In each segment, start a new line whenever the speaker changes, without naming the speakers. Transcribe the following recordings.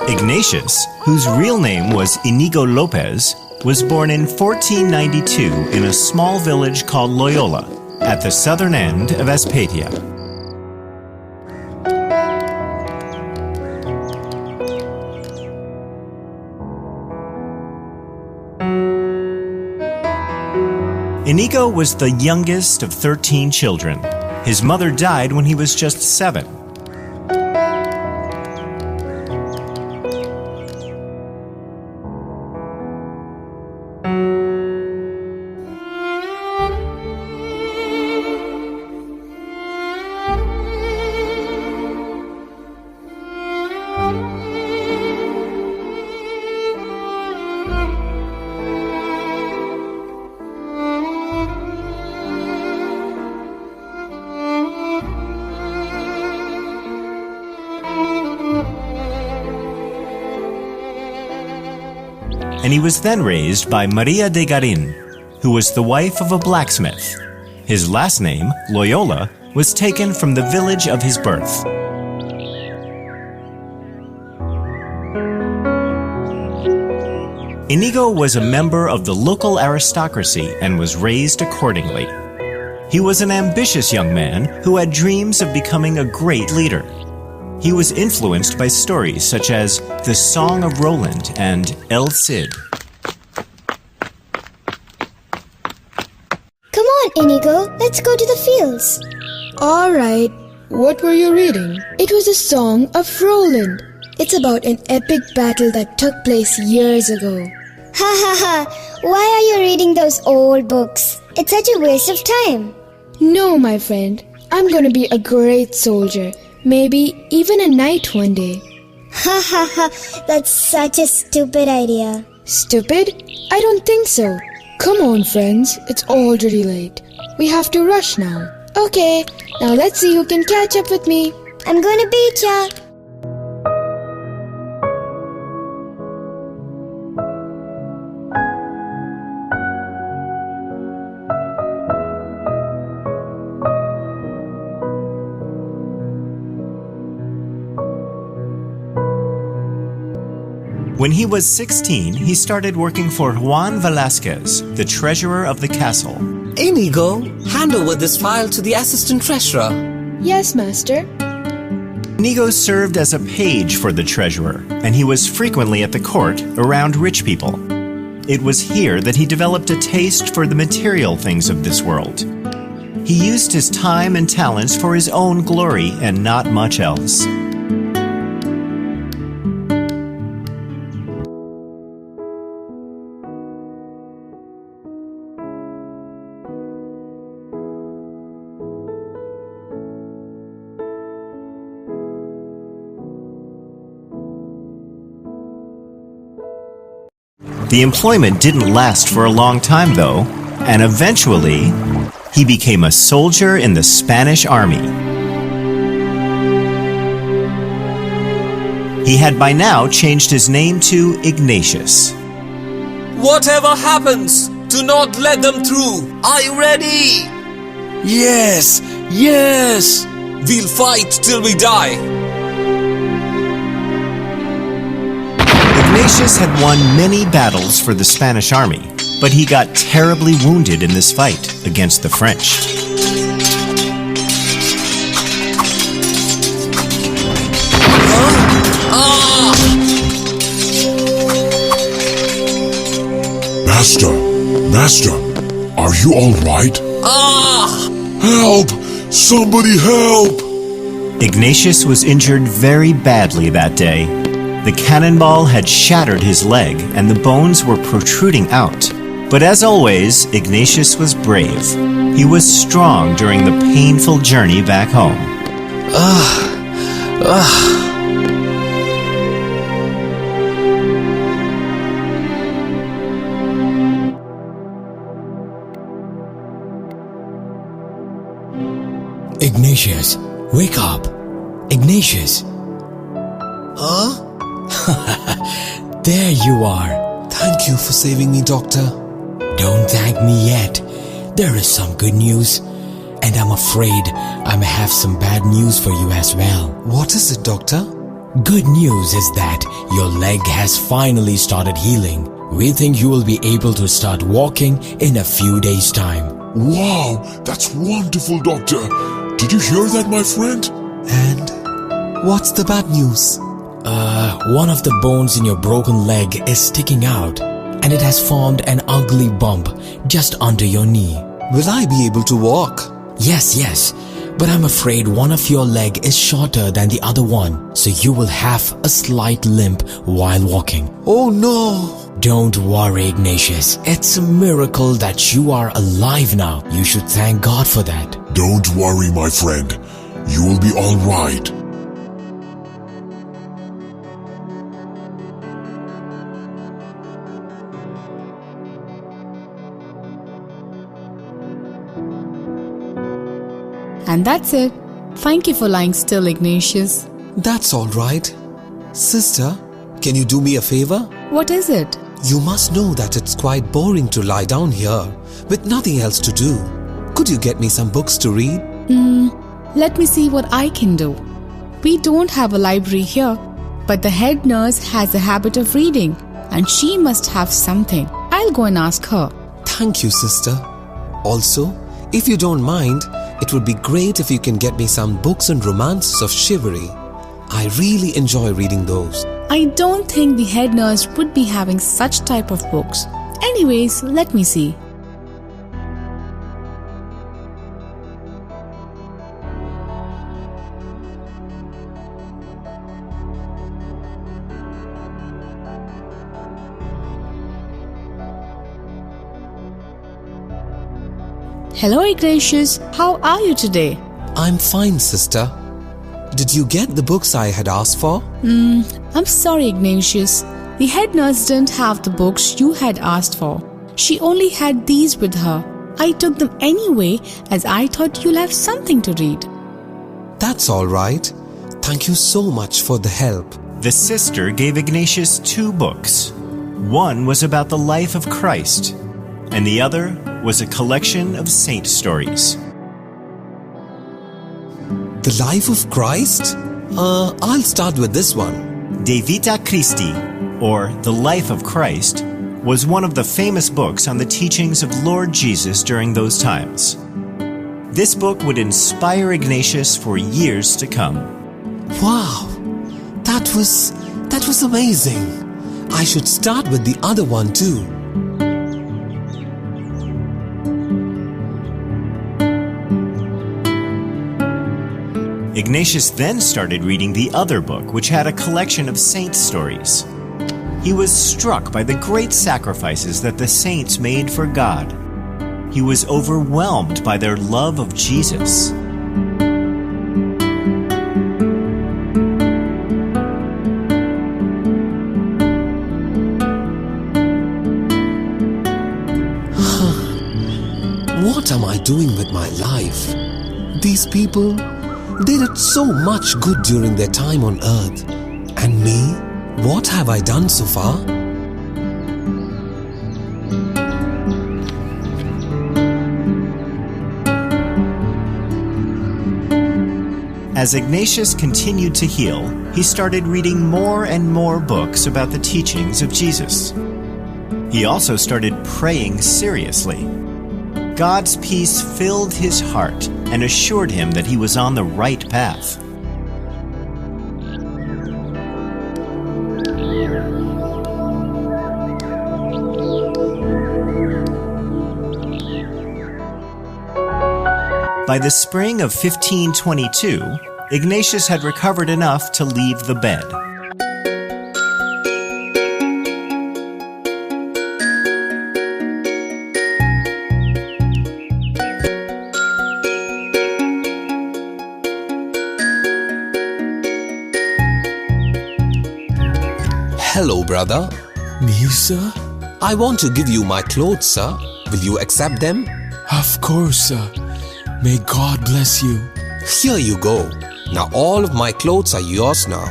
Ignatius, whose real name was Inigo Lopez, was born in 1492 in a small village called Loyola, at the southern end of Aspatia. Inigo was the youngest of 13 children. His mother died when he was just 7. And he was then raised by Maria de Garin, who was the wife of a blacksmith. His last name, Loyola, was taken from the village of his birth. Inigo was a member of the local aristocracy and was raised accordingly. He was an ambitious young man who had dreams of becoming a great leader. He was influenced by stories such as The Song of Roland and El Cid.
Come on, Inigo, let's go to the fields.
All right. What were you reading? It was The Song of Roland. It's about an epic battle that took place years ago.
Ha ha ha! Why are you reading those old books? It's such a waste of time.
No, my friend. I'm gonna be a great soldier. Maybe even a knight one day.
Ha ha ha! That's such a stupid idea.
Stupid? I don't think so. Come on, friends. It's already late. We have to rush now. Okay, now let's see who can catch up with me.
I'm gonna beat ya.
When he was 16, he started working for Juan Velasquez, the treasurer of the castle.
Inigo, hand over this file to the assistant treasurer.
Yes, master.
Inigo served as a page for the treasurer, and he was frequently at the court around rich people. It was here that he developed a taste for the material things of this world. He used his time and talents for his own glory and not much else. The employment didn't last for a long time, though, and eventually, he became a soldier in the Spanish army. He had by now changed his name to Ignatius.
Whatever happens, do not let them through. Are you ready?
Yes, yes!
We'll fight till we die.
Ignatius had won many battles for the Spanish army, but he got terribly wounded in this fight against the French.
Master, are you all right? Help! Somebody help!
Ignatius was injured very badly that day. The cannonball had shattered his leg and the bones were protruding out. But as always, Ignatius was brave. He was strong during the painful journey back home.
Ignatius, wake up! Ignatius!
Huh?
There you are.
Thank you for saving me, Doctor.
Don't thank me yet. There is some good news. And I'm afraid I may have some bad news for you as well.
What is it, Doctor?
Good news is that your leg has finally started healing. We think you will be able to start walking in a few days' time.
Wow, that's wonderful, doctor. Did you hear that, my friend?
And what's the bad news?
One of the bones in your broken leg is sticking out, and it has formed an ugly bump just under your knee.
Will I be able to walk?
Yes, but I'm afraid one of your leg is shorter than the other one, so you will have a slight limp while walking.
Oh no!
Don't worry, Ignatius. It's a miracle that you are alive now. You should thank God for that.
Don't worry, my friend. You will be all right.
And that's it. Thank you for lying still, Ignatius.
That's all right. Sister, can you do me a favor?
What is it?
You must know that it's quite boring to lie down here with nothing else to do. Could you get me some books to read?
Let me see what I can do. We don't have a library here, but the head nurse has a habit of reading, and she must have something. I'll go and ask her.
Thank you, sister. Also, if you don't mind, it would be great if you can get me some books and romances of chivalry. I really enjoy reading those.
I don't think the head nurse would be having such type of books. Anyways, let me see. Hello, Ignatius. How are you today?
I'm fine, sister. Did you get the books I had asked for?
I'm sorry, Ignatius. The head nurse didn't have the books you had asked for. She only had these with her. I took them anyway as I thought you'll have something to read.
That's all right. Thank you so much for the help.
The sister gave Ignatius 2 books. One was about the life of Christ, and the other was a collection of saint stories.
The life of Christ? I'll start with this one.
De Vita Christi, or The Life of Christ, was one of the famous books on the teachings of Lord Jesus during those times. This book would inspire Ignatius for years to come.
Wow, that was amazing. I should start with the other one too.
Ignatius then started reading the other book, which had a collection of saint stories. He was struck by the great sacrifices that the saints made for God. He was overwhelmed by their love of Jesus.
What am I doing with my life? These people, they did so much good during their time on earth. And me? What have I done so far?
As Ignatius continued to heal, he started reading more and more books about the teachings of Jesus. He also started praying seriously. God's peace filled his heart and assured him that he was on the right path. By the spring of 1522, Ignatius had recovered enough to leave the bed.
Hello, brother.
Me, sir?
I want to give you my clothes, sir. Will you accept them?
Of course, sir. May God bless you.
Here you go. Now all of my clothes are yours now.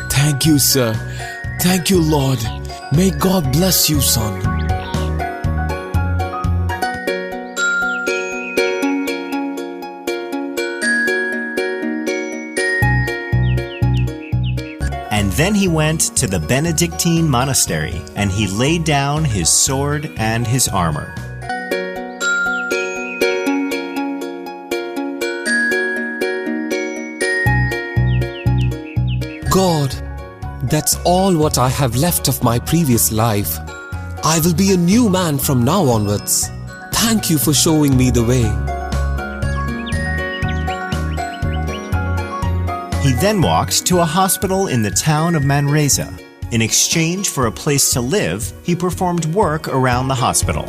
Thank you, sir. Thank you, Lord. May God bless you, son.
then he went to the Benedictine monastery, and he laid down his sword and his armor.
God, that's all what I have left of my previous life. I will be a new man from now onwards. Thank you for showing me the way.
He then walked to a hospital in the town of Manresa. In exchange for a place to live, he performed work around the hospital.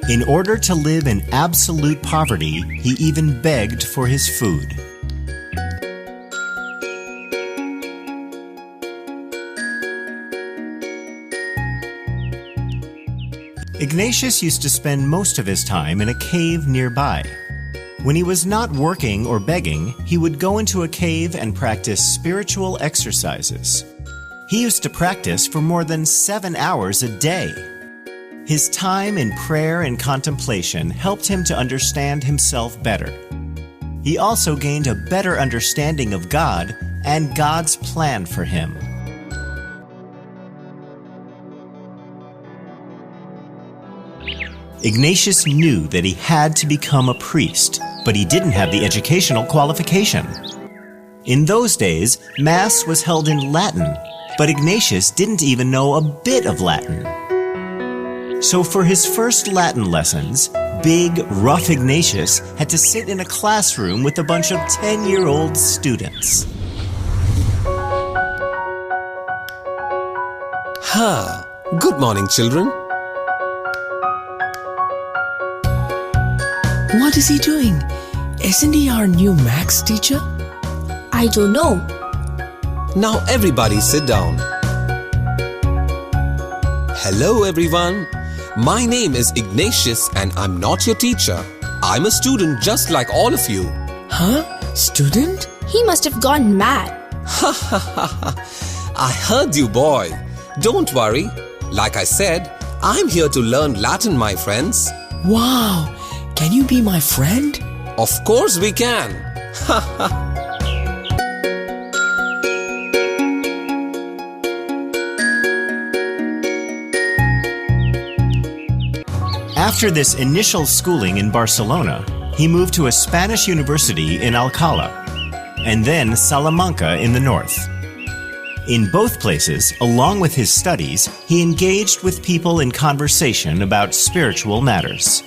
In order to live in absolute poverty, he even begged for his food. Ignatius used to spend most of his time in a cave nearby. When he was not working or begging, he would go into a cave and practice spiritual exercises. He used to practice for more than 7 hours a day. His time in prayer and contemplation helped him to understand himself better. He also gained a better understanding of God and God's plan for him. Ignatius knew that he had to become a priest, but he didn't have the educational qualification. In those days, Mass was held in Latin, but Ignatius didn't even know a bit of Latin. So for his first Latin lessons, big, rough Ignatius had to sit in a classroom with a bunch of 10-year-old students.
Good morning, children.
What is he doing? Isn't he our new Max teacher?
I don't know.
Now everybody sit down. Hello everyone. My name is Ignatius and I'm not your teacher. I'm a student just like all of you.
Huh? Student?
He must have gone mad.
I heard you, boy. Don't worry. Like I said, I'm here to learn Latin, my friends.
Wow! Can you be my friend?
Of course we can.
After this initial schooling in Barcelona, he moved to a Spanish university in Alcalá, and then Salamanca in the north. In both places, along with his studies, he engaged with people in conversation about spiritual matters.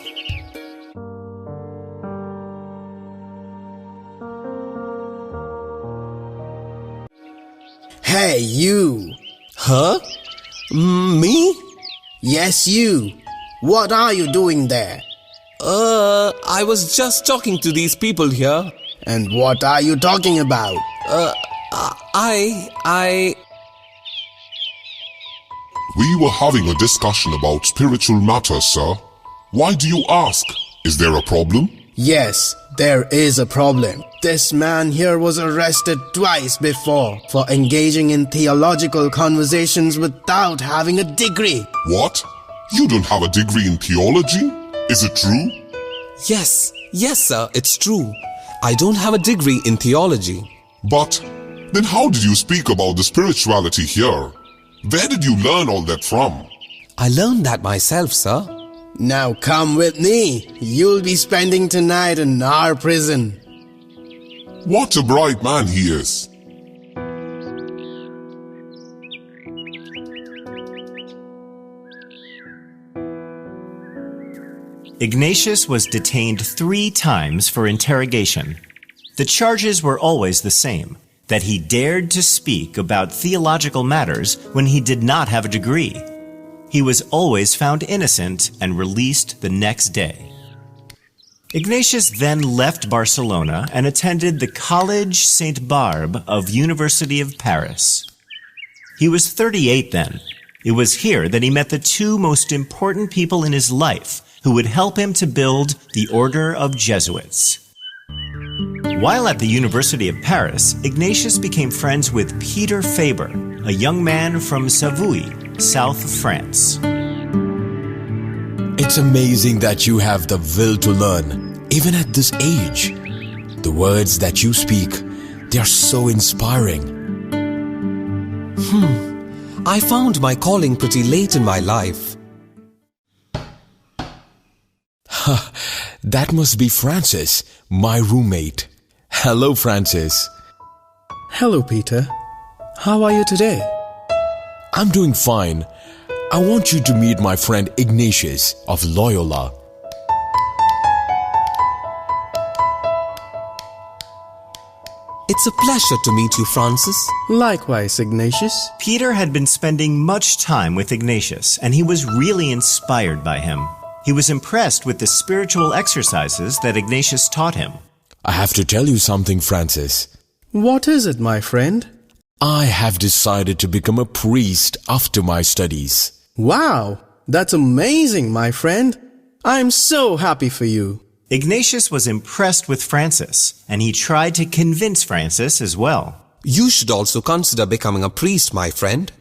Hey, you!
Huh? Me?
Yes, you! What are you doing there?
I was just talking to these people here.
And what are you talking about?
We were having a discussion about spiritual matters, sir. Why do you ask? Is there a problem?
Yes, there is a problem. This man here was arrested twice before for engaging in theological conversations without having a degree.
What? You don't have a degree in theology? Is it true?
Yes, sir, it's true. I don't have a degree in theology.
But then how did you speak about the spirituality here? Where did you learn all that from?
I learned that myself, sir.
Now come with me. You'll be spending tonight in our prison.
What a bright man he is.
Ignatius was detained 3 times for interrogation. The charges were always the same, that he dared to speak about theological matters when he did not have a degree. He was always found innocent and released the next day. Ignatius then left Barcelona and attended the College Saint Barbe of University of Paris. He was 38 then. It was here that he met the 2 most important people in his life who would help him to build the Order of Jesuits. While at the University of Paris, Ignatius became friends with Peter Faber, a young man from Savoie, south of France.
It's amazing that you have the will to learn, even at this age. The words that you speak, they are so inspiring.
I found my calling pretty late in my life.
That must be Francis, my roommate. Hello, Francis.
Hello, Peter. How are you today?
I'm doing fine. I want you to meet my friend Ignatius of Loyola.
It's a pleasure to meet you, Francis.
Likewise, Ignatius.
Peter had been spending much time with Ignatius, and he was really inspired by him. He was impressed with the spiritual exercises that Ignatius taught him.
I have to tell you something, Francis.
What is it, my friend?
I have decided to become a priest after my studies.
Wow, that's amazing, my friend. I'm so happy for you.
Ignatius was impressed with Francis, and he tried to convince Francis as well.
You should also consider becoming a priest, my friend.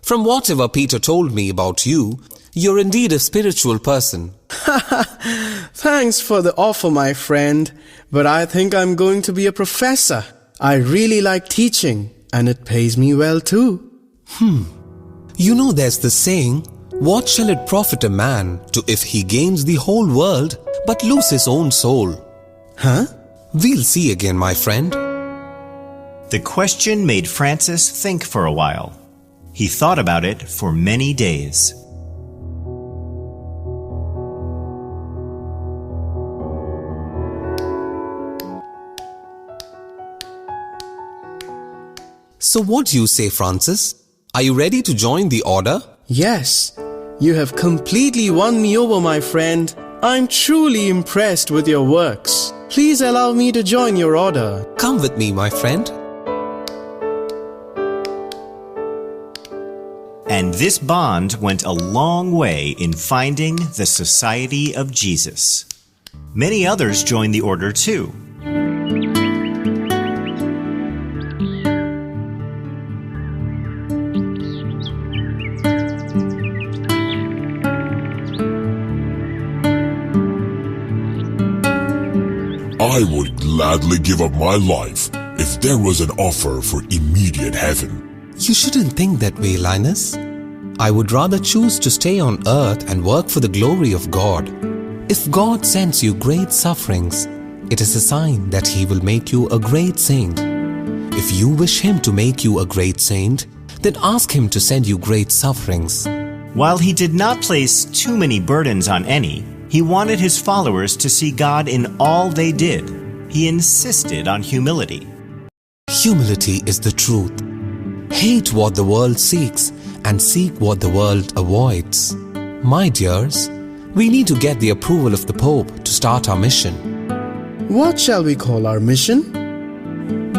From whatever Peter told me about you, you're indeed a spiritual person.
Thanks for the offer, my friend, but I think I'm going to be a professor. I really like teaching, and it pays me well too.
You know there's the saying, what shall it profit a man to if he gains the whole world but lose his own soul?
Huh?
We'll see again, my friend.
The question made Francis think for a while. He thought about it for many days.
So what do you say, Francis? Are you ready to join the order?
Yes, you have completely won me over, my friend. I'm truly impressed with your works. Please allow me to join your order.
Come with me, my friend.
And this bond went a long way in finding the Society of Jesus. Many others joined the order too.
I would gladly give up my life if there was an offer for immediate heaven.
You shouldn't think that way, Linus. I would rather choose to stay on earth and work for the glory of God. If God sends you great sufferings, it is a sign that He will make you a great saint. If you wish Him to make you a great saint, then ask Him to send you great sufferings.
While he did not place too many burdens on any, he wanted his followers to see God in all they did. He insisted on humility.
Humility is the truth. Hate what the world seeks and seek what the world avoids. My dears, we need to get the approval of the Pope to start our mission.
What shall we call our mission?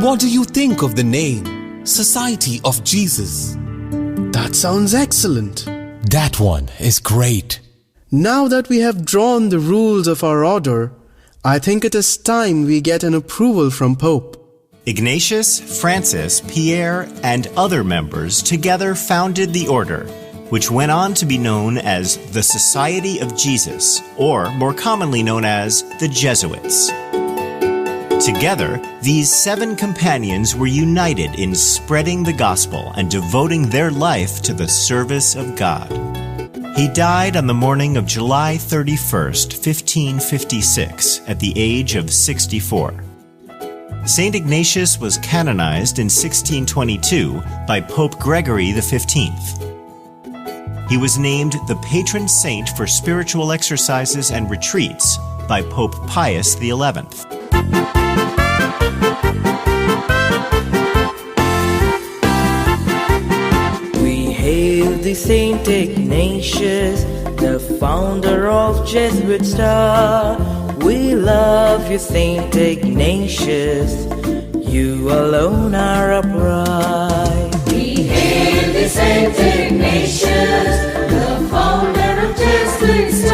What do you think of the name Society of Jesus?
That sounds excellent.
That one is great.
Now that we have drawn the rules of our order, I think it is time we get an approval from Pope.
Ignatius, Francis, Pierre, and other members together founded the order, which went on to be known as the Society of Jesus, or more commonly known as the Jesuits. Together, these 7 companions were united in spreading the gospel and devoting their life to the service of God. He died on the morning of July 31st, 1556, at the age of 64. Saint Ignatius was canonized in 1622 by Pope Gregory XV. He was named the patron saint for spiritual exercises and retreats by Pope Pius XI.
We hail thee, Saint Ignatius, the founder of Jesuits. We love you, Saint Ignatius, you alone are upright.
We hail thee, Saint Ignatius, the founder of Jesuits.